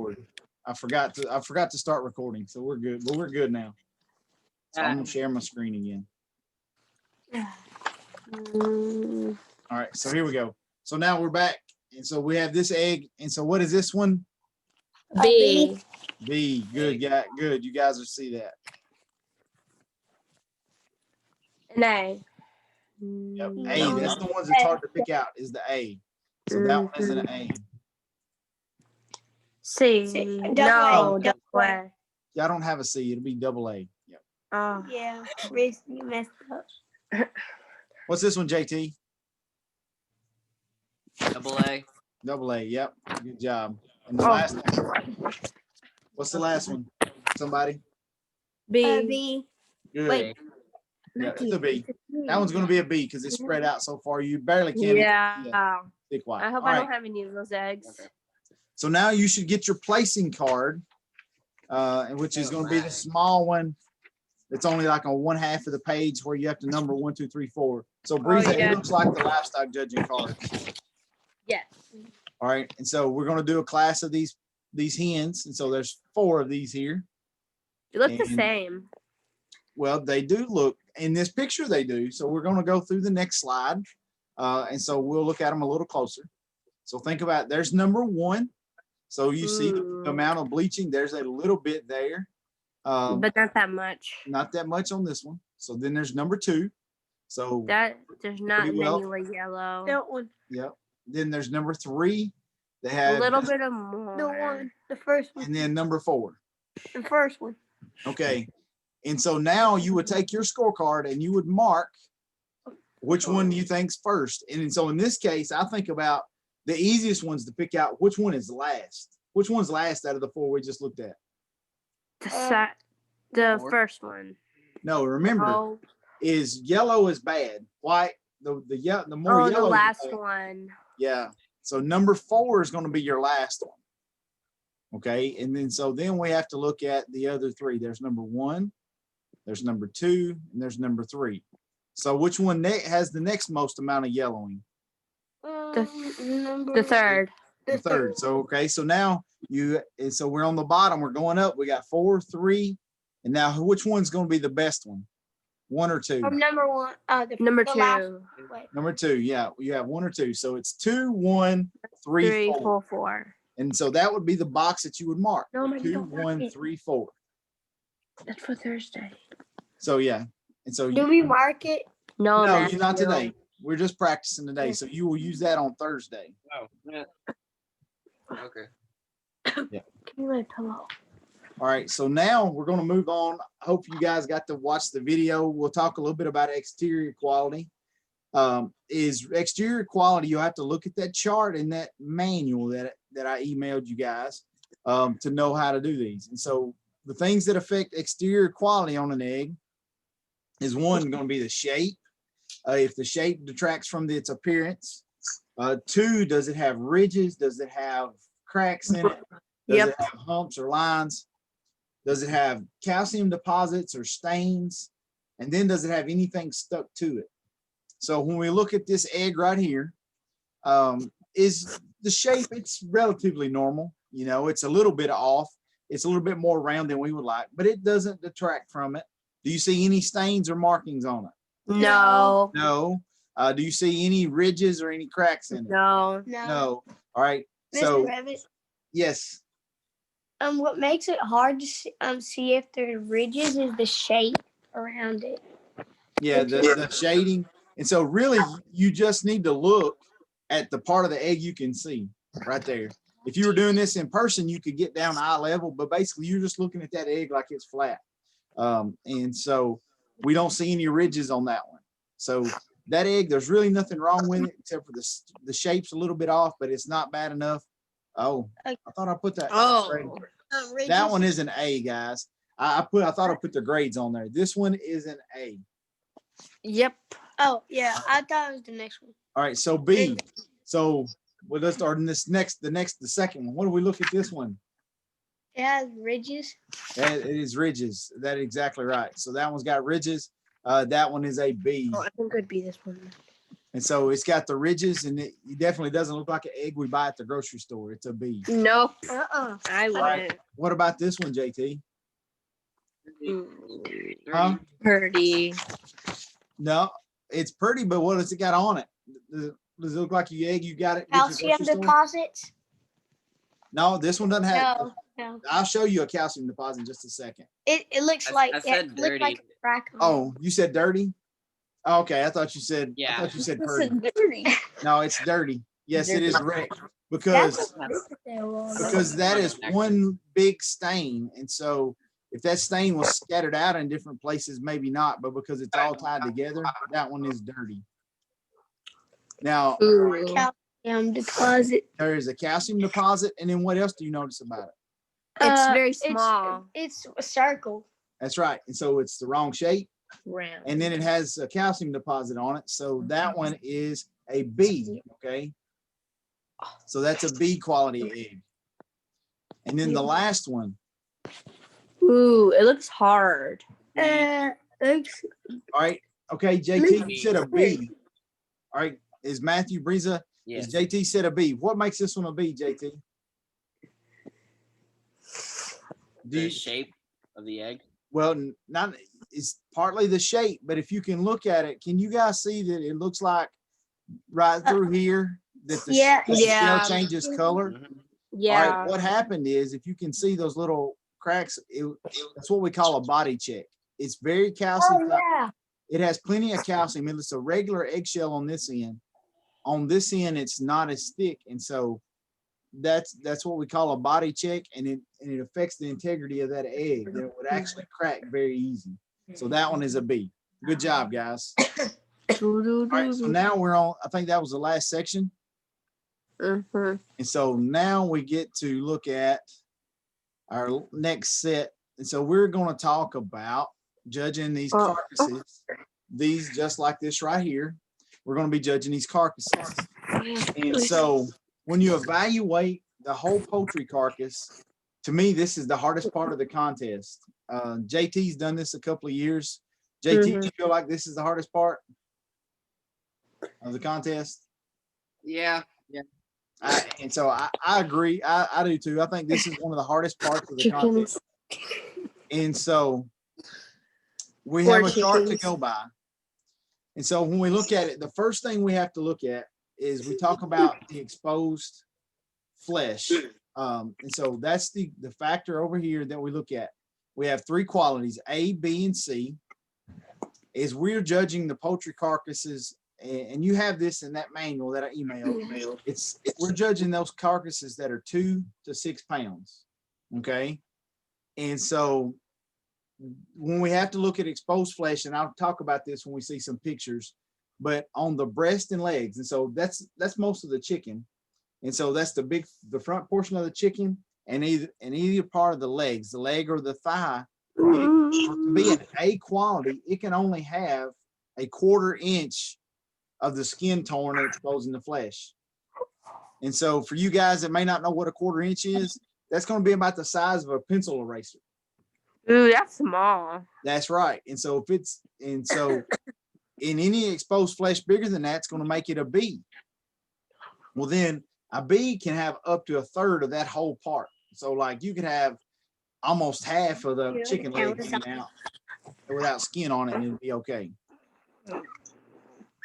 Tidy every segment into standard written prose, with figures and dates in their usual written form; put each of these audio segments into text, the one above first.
record. I forgot to start recording, so we're good. But we're good now. So I'm gonna share my screen again. All right, so here we go. So now we're back, and so we have this egg. And so what is this one? B. B. Good, yeah, good. You guys will see that. An A. Yep. A. That's the ones that's hard to pick out. Is the A. So that one is an A. C. No, double A. Y'all don't have a C. It'll be double A. Yep. Oh. Yeah, Reese, you messed up. What's this one, JT? Double A. Double A. Yep. Good job. And the last one. What's the last one? Somebody? B. B. Good. Wait. Yeah, it's a B. That one's going to be a B because it's spread out so far. You barely can. Yeah. Thick white. I hope All I right. don't have any of those eggs. Okay. So now you should get your placing card, which is going to be the small one. It's only like on 1/2 of the page where you have to number 1, 2, 3, 4. So Breeza, yeah. it looks like the livestock judging card. Yes. All right, and so we're going to do a class of these hens, and so there's 4 of these here. They look the And- same. Well, they do look in this picture. They do. So we're going to go through the next slide, and so we'll look at them a little closer. So think about there's number 1. So you see the amount of bleaching. There's a little bit there, But not that much. not that much on this one. So then there's number 2. So That there's not Pretty many well. with yellow. That one. yep. Then there's number 3. They A have little bit of more. The one. The first one. and then number 4. The first one. Okay. And so now you would take your scorecard and you would mark which one you think's first. And so in this case, I think about the easiest ones to pick out which one is last. Which one's last out of the 4 we just looked at? The Four. first one. No, remember, Oh, is yellow is bad. White, the more the yellow. you last pick, one. Yeah. So number 4 is going to be your last one. Okay. And then we have to look at the other 3. There's number 1, there's number 2, and there's number 3. So which one has the next most amount of yellowing? Number The third. The third. So okay, so now so we're on the bottom, we're going up. We got 4, 3, and now which one's going to be the best one? 1 or 2? Number 1. Number the 2. last- wait. Number 2. Yeah, you have 1 or 2. So it's 2, 1, 3, 3, 4. 4, 4. And so that would be the box that you would mark. No, man, 2, don't mark 1, it. 3, 4. That's for Thursday. So yeah, and so Do we mark it? No, no, Matthew. you're not today. We're just practicing today. So you will use that on Thursday. Oh, yeah. Okay. Give me my pillow. All right, so now we're going to move on. I hope you guys got to watch the video. We'll talk a little bit about exterior quality. Is exterior quality, you'll have to look at that chart in that manual that I emailed you guys to know how to do these. And so the things that affect exterior quality on an egg is 1 going to be the shape. If the shape detracts from its appearance. 2, does it have ridges? Does it have cracks in it? Does it have humps or lines? Does it have calcium deposits or stains? And then does it have anything stuck to it? So when we look at this egg right here, is the shape, it's relatively normal. You know, it's a little bit off. It's a little bit more round than we would like, but it doesn't detract from it. Do you see any stains or markings on it? No. No. Do you see any ridges or any cracks in it? No. No. All right. Mr. So Rabbit, yes. what makes it hard to see if there's ridges is the shape around it. Yeah, the shading. And so really you just need to look at the part of the egg you can see right there. If you were doing this in person, you could get down eye level, but basically you're just looking at that egg like it's flat. And so we don't see any ridges on that one. So that egg, there's really nothing wrong with it except for the shape's a little bit off, but it's not bad enough. Oh, I thought I put that. Oh. That one is an A, guys. I thought I put the grades on there. This one is an A. Yep. Oh, yeah. I thought it was the next one. All right, so B. So let's start in the second one. What do we look at this one? It has ridges. It is ridges. That is exactly right. So that one's got ridges. That one is a B. Oh, I think it would be this one. And so it's got the ridges, and it definitely doesn't look like an egg we buy at the grocery store. It's a bee. Nope. Uh-uh. I wouldn't. What about this one, JT? Dirty. Huh? Pretty. No, it's pretty, but what has it got on it? Does it look like your egg you got it? Calcium deposits? No, this one doesn't have. No, no. I'll show you a calcium deposit in just a second. It looks I like said it looks like dirty. a crack on it. Oh, you said dirty? Okay, I thought you said. Yeah. I thought you said pretty. Dirty. No, it's dirty. Yes, it is red That's because that is one big stain, and so if that stain was scattered out in different places, maybe not, but because it's all tied together, that one is dirty. Now Ooh. calcium deposit. there is a calcium deposit, and then what else do you notice about it? It's very small. It's a circle. That's right, and so it's the wrong shape, Round. and then it has a calcium deposit on it, so that one is a B. Okay, so that's a B quality egg. And then the last one. Ooh, it looks hard. Oops. All right. Okay, JT, you said a B. All right. Is Matthew Breeza? Yes. Is JT said a B? What makes this one a B, JT? The shape of the egg. Well, not it's partly the shape, but if you can look at it, can you guys see that it looks like right through here that the, Yeah. the Yeah. shell changes color? Mhm. Yeah. All right. What happened is if you can see those little cracks, that's what we call a body check. It's very calcium. Oh yeah. It has plenty of calcium. It's a regular eggshell on this end. On this end, it's not as thick, and so that's what we call a body check, and it affects the integrity of that egg. And it would actually crack very easy. So that one is a B. Good job, guys. All right, so now we're on. I think that was the last section, Mhm. and so now we get to look at our next set, and so we're going to talk about judging these carcasses. These just like this right here. We're going to be judging these carcasses. And so when you evaluate the whole poultry carcass, to me, this is the hardest part of the contest. JT's done this a couple of years. JT, do you feel like this is the hardest part of the contest? Yeah. And so I agree. I do too. I think this is one of the hardest parts of the contest. And so we have a chart to go by. And so when we look at it, the first thing we have to look at is we talk about the exposed flesh. And so that's the factor over here that we look at. We have three qualities, A, B, and C. Is we're judging the poultry carcasses, and you have this in that manual that I emailed. We're judging those carcasses that are 2 to 6 pounds. Okay. And so when we have to look at exposed flesh, and I'll talk about this when we see some pictures, but on the breast and legs, and so that's most of the chicken, and so that's the front portion of the chicken, and either part of the legs, the leg or the thigh. To be an A quality, it can only have a 1/4 inch of the skin torn and exposing the flesh. And so for you guys that may not know what a 1/4 inch is, that's going to be about the size of a pencil eraser. Ooh, that's small. That's right. And so in any exposed flesh bigger than that, it's going to make it a B. Well, then a B can have up to 1/3 of that whole part. So like you could have almost half of the chicken leg hanging out without skin on it, and it'd be okay.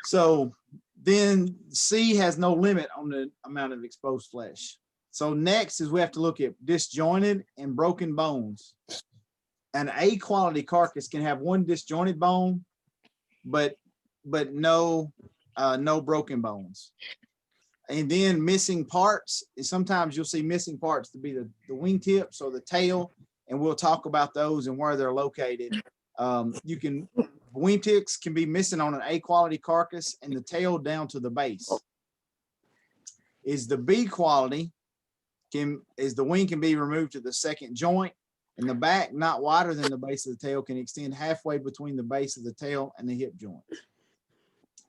So then C has no limit on the amount of exposed flesh. So next is we have to look at disjointed and broken bones. An A quality carcass can have one disjointed bone, but no broken bones. And then missing parts, sometimes you'll see missing parts to be the wingtips or the tail, and we'll talk about those and where they're located. Wingtips can be missing on an A quality carcass, and the tail down to the base. Is the B quality, the wing can be removed to the second joint, and the back, not wider than the base of the tail, can extend halfway between the base of the tail and the hip joint.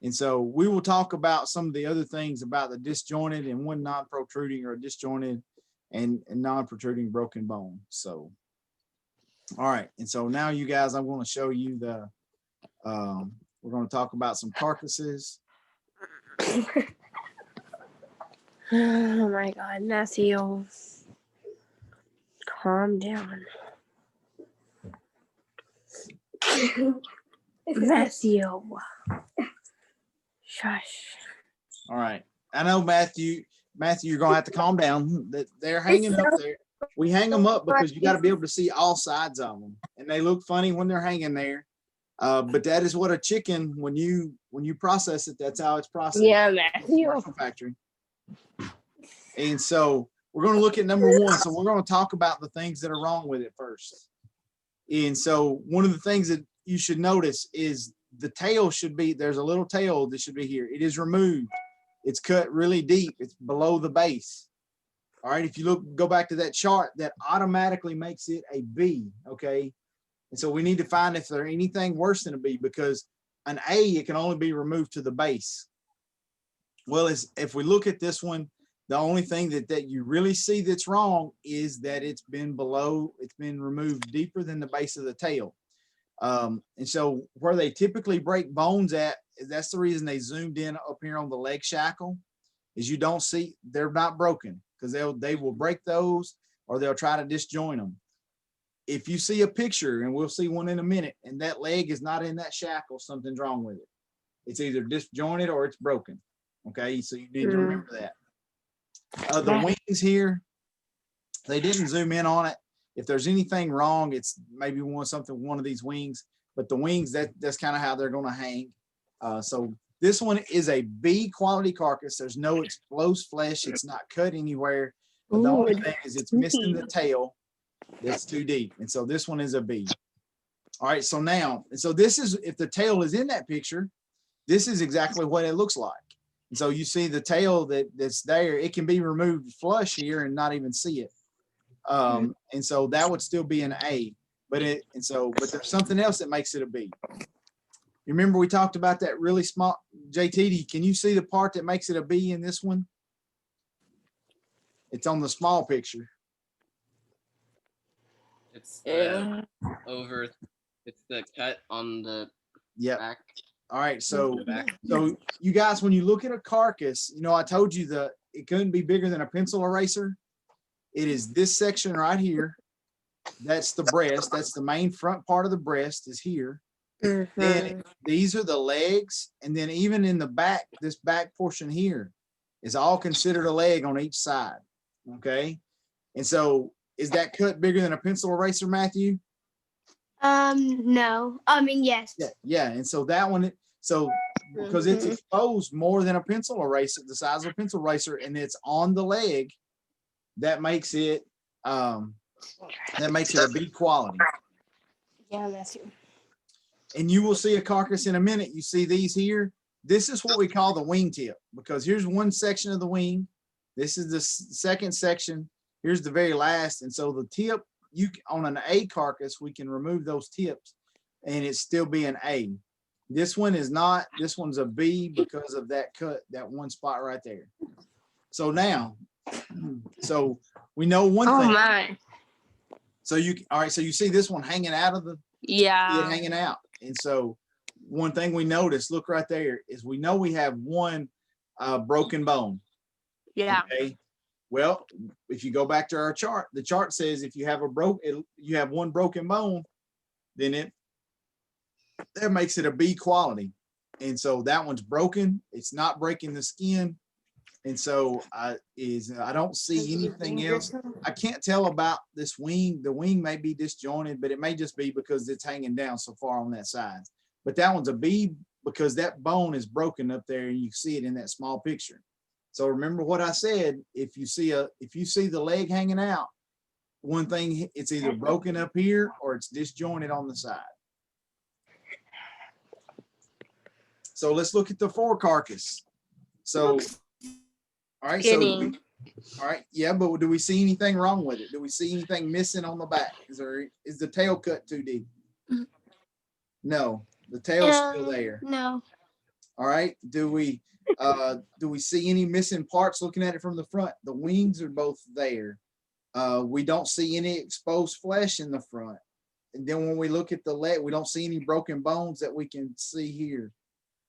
And so we will talk about some of the other things about the disjointed and one non-protruding, or disjointed and non-protruding broken bone. So, all right. And so now you guys, I'm going to show you we're going to talk about some carcasses. Oh my God, Matthew. Calm down. Matthew. Shush. All right. I know, Matthew, you're gonna have to calm down. They're hanging up there. We hang them up because you got to be able to see all sides of them, and they look funny when they're hanging there. But that is what a chicken, when you process it, that's how it's processed. Yeah, Matthew. Commercial factory. And so we're going to look at number one. So we're going to talk about the things that are wrong with it first. And so one of the things that you should notice is the tail should be, there's a little tail that should be here. It is removed. It's cut really deep. It's below the base. All right. If you go back to that chart, that automatically makes it a B. Okay. And so we need to find if there's anything worse than a B, because an A, it can only be removed to the base. Well, if we look at this one, the only thing that you really see that's wrong is that it's been removed deeper than the base of the tail. And so where they typically break bones at, that's the reason they zoomed in up here on the leg shackle, is you don't see, they're not broken, because they will break those, or they'll try to disjoint them. If you see a picture, and we'll see one in a minute, and that leg is not in that shackle, something's wrong with it. It's either disjointed or it's broken. Okay, so you need to remember that. The wings here, they didn't zoom in on it. If there's anything wrong, it's maybe one of these wings, but the wings, that's kind of how they're going to hang. So this one is a B quality carcass. There's no exposed flesh. It's not cut anywhere. But the only thing is it's missing the tail. That's too deep. And so this one is a B. All right. So now, this is, if the tail is in that picture, this is exactly what it looks like. And so you see the tail that's there, it can be removed flush here and not even see it. And so that would still be an A, but there's something else that makes it a B. You remember we talked about that really small, JT, can you see the part that makes it a B in this one? It's on the small picture. It's it's the cut on the back. All right, so you guys, when you look at a carcass, I told you that it couldn't be bigger than a pencil eraser. It is this section right here. That's the breast. That's the main front part of the breast is here. Then these are the legs, and then even in the back, this back portion here is all considered a leg on each side. Okay, and so is that cut bigger than a pencil eraser, Matthew? No. I mean, yes. Yeah. And so that one, because it's exposed more than a pencil eraser, the size of a pencil eraser, and it's on the leg, that makes it a B quality. Yeah, Matthew. And you will see a carcass in a minute. You see these here. This is what we call the wing tip, because here's one section of the wing. This is the second section. Here's the very last. And so the tip, on an A carcass, we can remove those tips and it still be an A. This one is not. This one's a B because of that cut, that one spot right there. So now, so we know one thing. Oh my. So all right, so you see this one hanging out of the, yeah, hanging out. And so one thing we notice, look right there, is we know we have one broken bone. Yeah. Okay. Well, if you go back to our chart, the chart says if you have you have one broken bone, then that makes it a B quality. And so that one's broken. It's not breaking the skin. And so I don't see anything else. I can't tell about this wing. The wing may be disjointed, but it may just be because it's hanging down so far on that side. But that one's a B because that bone is broken up there, and you see it in that small picture. So remember what I said, if you see the leg hanging out, one thing, it's either broken up here or it's disjointed on the side. So let's look at the forecarcass. So, all right, all right, yeah, but do we see anything wrong with it? Do we see anything missing on the back? Is the tail cut too deep? No, the tail's still there. No. All right, do we see any missing parts looking at it from the front? The wings are both there. We don't see any exposed flesh in the front. And then when we look at the leg, we don't see any broken bones that we can see here.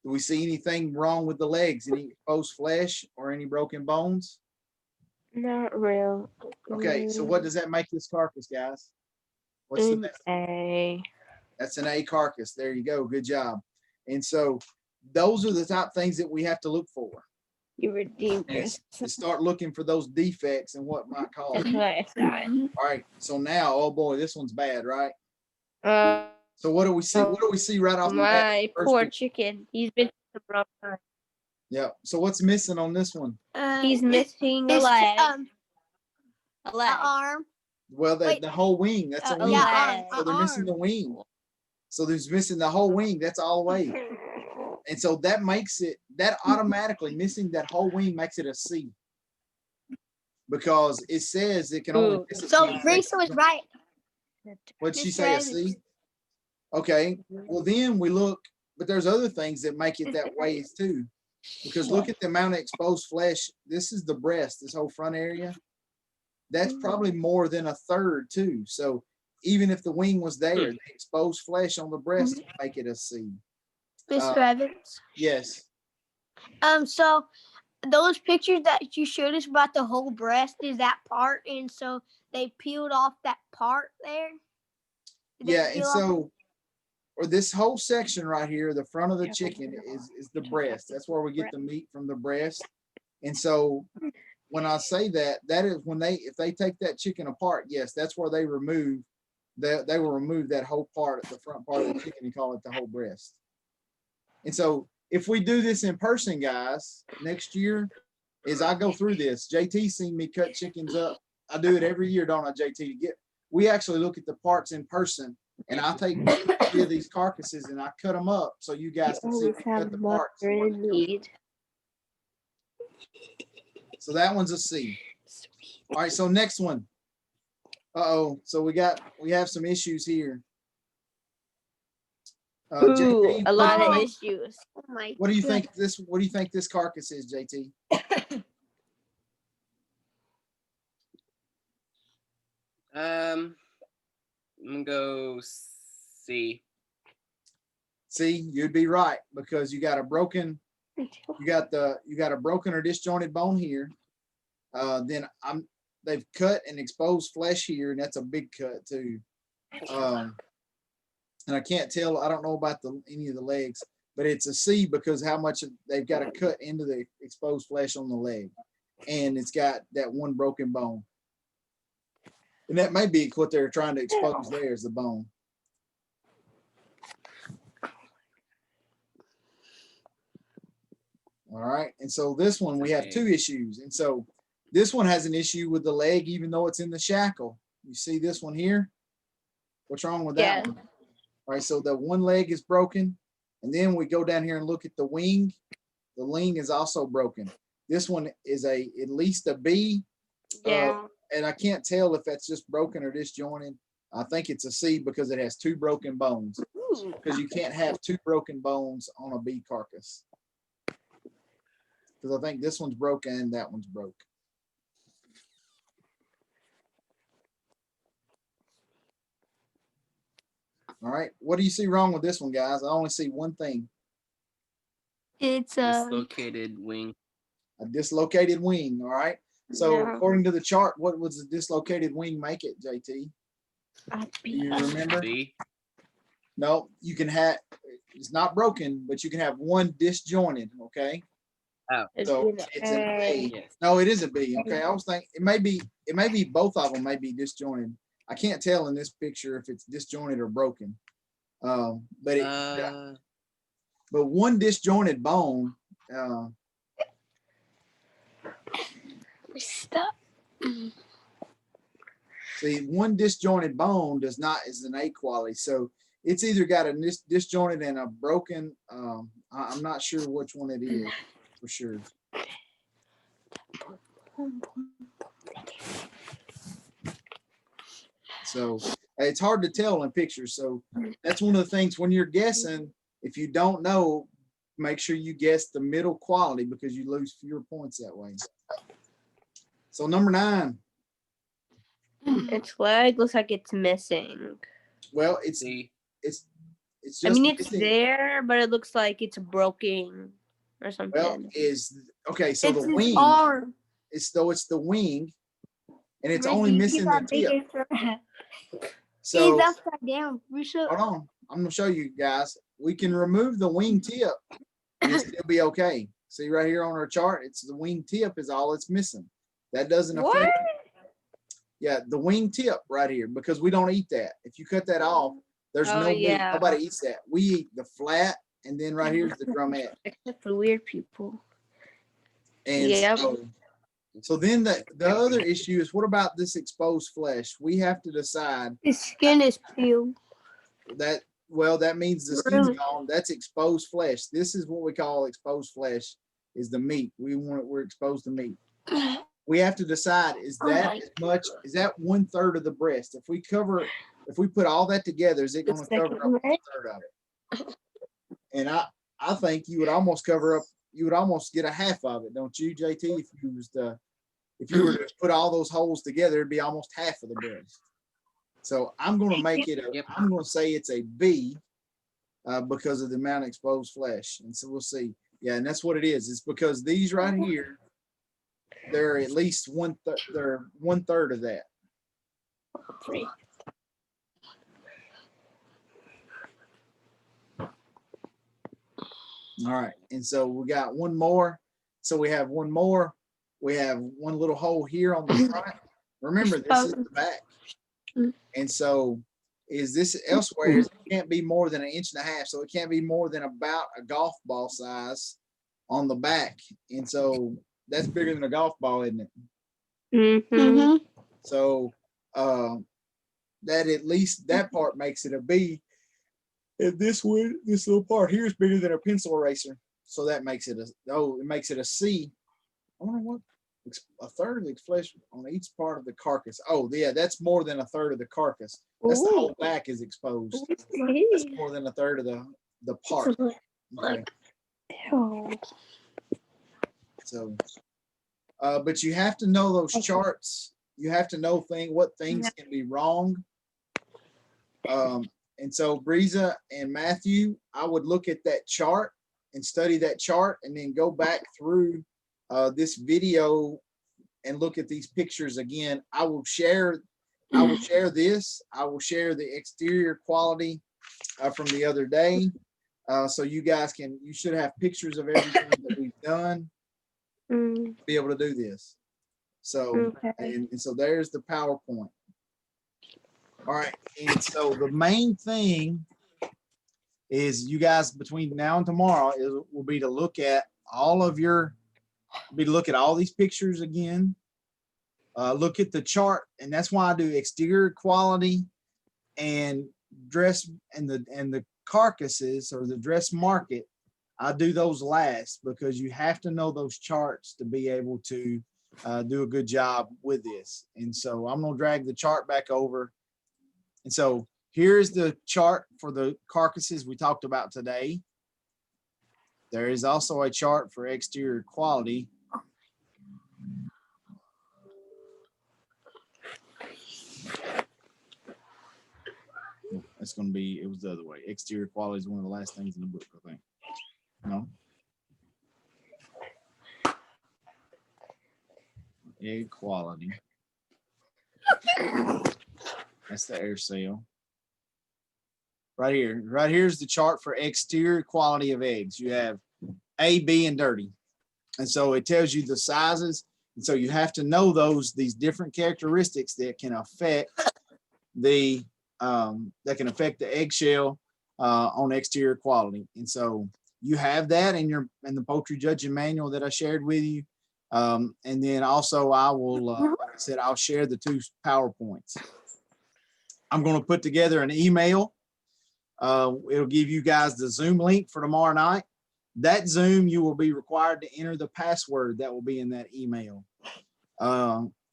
Do we see anything wrong with the legs? Any exposed flesh or any broken bones? Not real. Okay, so what does that make this carcass, guys? What's the An best? A. That's an A carcass. There you go. Good job. And so those are the top things that we have to look for. You redeemed Is us. to start looking for those defects and what might cause That's it. what I thought. All right. So now, oh boy, this one's bad, right? Uh, So what do we see? What do we see right off the bat? my First poor thing- chicken. He's been the wrong time. Yeah. So what's missing on this one? He's missing a It's, leg. A a leg. arm. Well, Wait. the whole wing. That's a A wing. leg. So they're missing the wing. So there's missing the whole wing. That's all the way. And so that makes it, that automatically missing that whole wing makes it a C. Because it says it can only Ooh. miss it. So to- Risa was right. What'd she Mr. say, a Evans. C? Okay, well then we look, but there's other things that make it that way too. Because look at the amount of exposed flesh. This is the breast, this whole front area. That's probably more than a third too. So even if the wing was there, the exposed flesh on the breast would make it a C. Mr. Evans. Yes. So those pictures that you showed us about the whole breast is that part, and so they peeled off that part there. Did they Yeah, and peel off- so, or this whole section right here, the front of the chicken is the breast. That's where we get the meat from the breast. And so when I say that, that is when if they take that chicken apart, yes, that's where they remove, they will remove that whole part, the front part of the chicken, and call it the whole breast. And so if we do this in person, guys, next year, as I go through this, JT seen me cut chickens up. I do it every year, don't I, JT? We actually look at the parts in person, and I take 3 of these carcasses and I cut them up so you guys can see me cut the parts. Need. So that one's a C. All right, so next one. Uh-oh, so we have some issues here. Ooh, JT, a lot of Oh. issues. Oh my what do you goodness. think what do you think this carcass is, JT? I'm gonna go C. See, you'd be right, because you got a broken, you got a broken or disjointed bone here. Then they've cut and exposed flesh here, and that's a big cut too. And I can't tell, I don't know about any of the legs, but it's a C because how much they've got to cut into the exposed flesh on the leg. And it's got that one broken bone. And that may be what they're trying to expose there is the bone. All right. And so this one, we have 2 issues. And so this one has an issue with the leg, even though it's in the shackle. You see this one here? What's wrong with that Yeah. one? All right. So the one leg is broken. And then we go down here and look at the wing. The wing is also broken. This one is at least a B. Yeah. And I can't tell if that's just broken or disjointed. I think it's a C because it has 2 broken bones. Because you can't have 2 broken bones on a B carcass. Because I think this one's broken and that one's broke. All right. What do you see wrong with this one, guys? I only see one thing. It's Dislocated wing. A dislocated wing. All right. So Yeah. according to the chart, what was the dislocated wing make it, JT? Do you remember? B. No, you can have, it's not broken, but you can have one disjointed, okay? So it's an A. Yes. No, it is a B. Okay, I was thinking it may be both of them may be disjointed. I can't tell in this picture if it's disjointed or broken. But one disjointed bone. Stop. See, one disjointed bone is an A quality. So it's either got a disjointed and a broken. I'm not sure which one it is for sure. So it's hard to tell in pictures. So that's one of the things when you're guessing, if you don't know, make sure you guess the middle quality because you lose fewer points that way. So number 9. Its leg looks like it's missing. Well, it's C. It's I just mean, it's missing- there, but it looks like it's broken or something. Well, okay. So it's the his wing, arm. it's the wing, and it's Ricky, only he's missing the got tip. bigger strap. So He's upside down. Risha. hold on, I'm gonna show you guys. We can remove the wing tip and it'll still be okay. See right here on our chart, it's the wing tip is all it's missing. That doesn't What? affect. Yeah, the wing tip right here, because we don't eat that. If you cut that off, there's Oh, no meat. yeah. Nobody eats that. We eat the flat, and then right here's the drumette. Except for weird people. And Yep. so then the other issue is, what about this exposed flesh? We have to decide His skin is peeled. that, well, that means the skin's Really? gone. That's exposed flesh. This is what we call exposed flesh, is the meat. We're exposed to meat. We have to decide, is that as much, is that 1/3 of the breast? If we put all that together, is it The going to cover up second leg? 1/3 of it? And I think you would almost cover up, you would almost get a half of it, don't you, JT? If you were to put all those holes together, it'd be almost half of the breast. So I'm going to make it Yep. I'm going to say it's a B because of the amount of exposed flesh. And so we'll see. Yeah, and that's what it is. It's because these right here, they're at least they're 1/3 of that. All right, and so we got one more. So we have one more. We have one little hole here on the front. Remember, this is the back. And so is this elsewhere? It can't be more than 1.5 inches. So it can't be more than about a golf ball size on the back. And so that's bigger than a golf ball, isn't it? Mm-hmm. So that at least that part makes it a B. And this little part here is bigger than a pencil eraser. So that makes it it makes it a C. I wonder what, 1/3 of the flesh on each part of the carcass. Oh yeah, that's more than 1/3 of the carcass. That's the whole back is exposed. That's more than 1/3 of the part. Okay. So but you have to know those charts. You have to know what things can be wrong. And so Breeza and Matthew, I would look at that chart and study that chart and then go back through this video and look at these pictures again. I will share this. I will share the exterior quality from the other day. So you guys you should have pictures of everything that we've done to be able to do this. So, and so there's the PowerPoint. All right, and so the main thing is, you guys, between now and tomorrow will be to look at all these pictures again. Look at the chart, and that's why I do exterior quality and dress and the carcasses or the dress market. I do those last because you have to know those charts to be able to do a good job with this. And so I'm going to drag the chart back over. And so here's the chart for the carcasses we talked about today. There is also a chart for exterior quality. It's going to be, it was the other way. Exterior quality is one of the last things in the book, I think. No. Egg quality. That's the air seal. Right here. Right here's the chart for exterior quality of eggs. You have A, B, and dirty. And so it tells you the sizes. And so you have to know these different characteristics that can affect the eggshell on exterior quality. And so you have that in the poultry judging manual that I shared with you. And then also I will, like I said, I'll share the 2 PowerPoints. I'm going to put together an email. It'll give you guys the Zoom link for tomorrow night. That Zoom, you will be required to enter the password that will be in that email.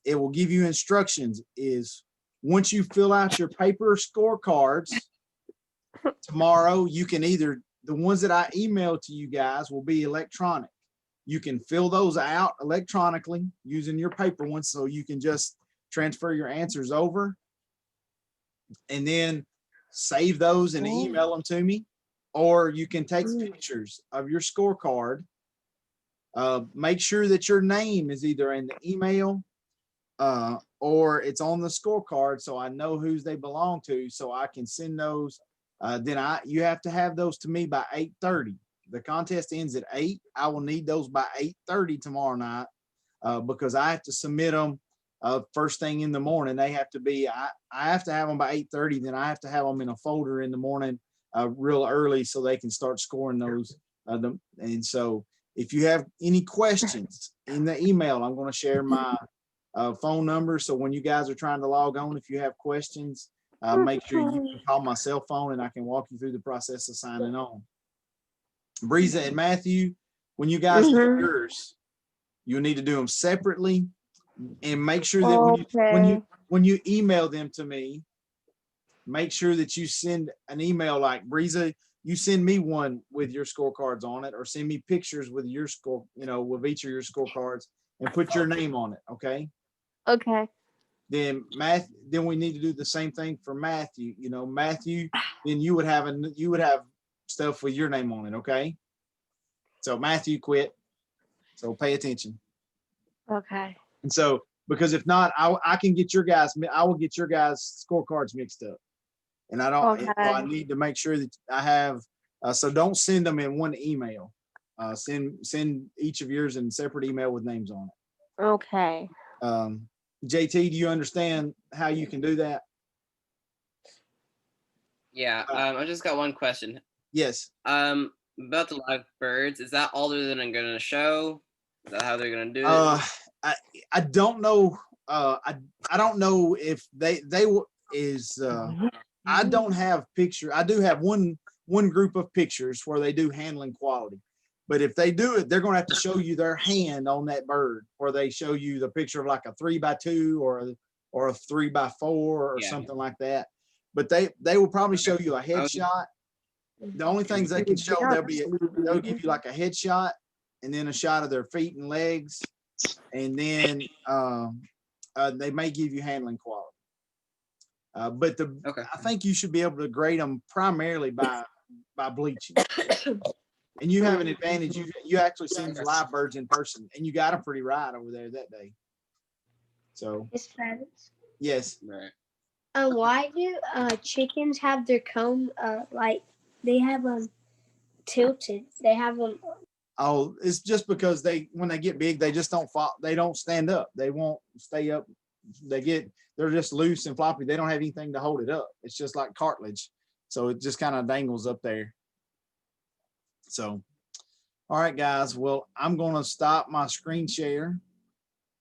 It will give you instructions once you fill out your paper scorecards tomorrow, you can the ones that I emailed to you guys will be electronic. You can fill those out electronically using your paper ones, so you can just transfer your answers over. And then save those and Oh. email them to me, or you can take Mm. pictures of your scorecard. Make sure that your name is either in the email or it's on the scorecard, so I know whose they belong to, so I can send those. You have to have those to me by 8:30. The contest ends at 8. I will need those by 8:30 tomorrow night because I have to submit them first thing in the morning. They have to be, I have to have them by 8:30. Then I have to have them in a folder in the morning real early so they can start scoring those. And so if you have any questions in the email, I'm going to share my phone number. So when you guys are trying to log on, if you have questions, make sure you can call my cell phone and I can walk you through the process of signing on. Breeza and Matthew, when you guys do Mhm. yours, you need to do them separately and make sure that when you email them to me, make sure that you send an email like Breeza, you send me one with your scorecards on it, or send me pictures with your score, with each of your scorecards and put your name on it. Okay. Okay. Then we need to do the same thing for Matthew. Matthew, then you would have stuff with your name on it. Okay. So Matthew quit. So pay attention. Okay. And so, because if not, I will get your guys' scorecards mixed up. And I don't, Okay. I need to make sure that I have, so don't send them in one email. Send each of yours in a separate email with names on it. Okay. JT, do you understand how you can do that? Yeah. I just got one question. Yes. About the live birds, is that all they're going to show? Is that how they're going to do it? I don't know. I don't know if they I don't have picture. I do have one group of pictures where they do handling quality. But if they do it, they're going to have to show you their hand on that bird, where they show you the picture of like a 3x2 or a 3x4 or something like that. But they will probably show you a headshot. The only things they can show, they'll give you like a headshot and then a shot of their feet and legs. And then they may give you handling quality. But I think you should be able to grade them primarily by bleaching. And you have an advantage. You actually seen the live birds in person, and you got them pretty right over there that day. So Miss Travis. yes. Right. Why do chickens have their comb like they have them tilted? They have them. Oh, it's just because when they get big, they just don't fall. They don't stand up. They won't stay up. They're just loose and floppy. They don't have anything to hold it up. It's just like cartilage. So it just kind of dangles up there. So, all right, guys. Well, I'm going to stop my screen share.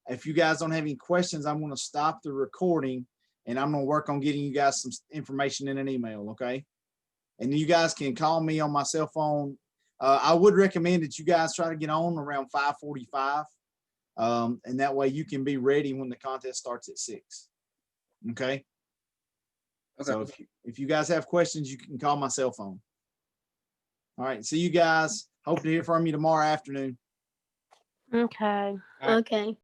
If you guys don't have any questions, I'm going to stop the recording and I'm going to work on getting you guys some information in an email. Okay. And you guys can call me on my cell phone. I would recommend that you guys try to get on around 5:45. And that way you can be ready when the contest starts at 6. Okay. So if you guys have questions, you can call my cell phone. All right. See you guys. Hope to hear from you tomorrow afternoon. Okay. Okay.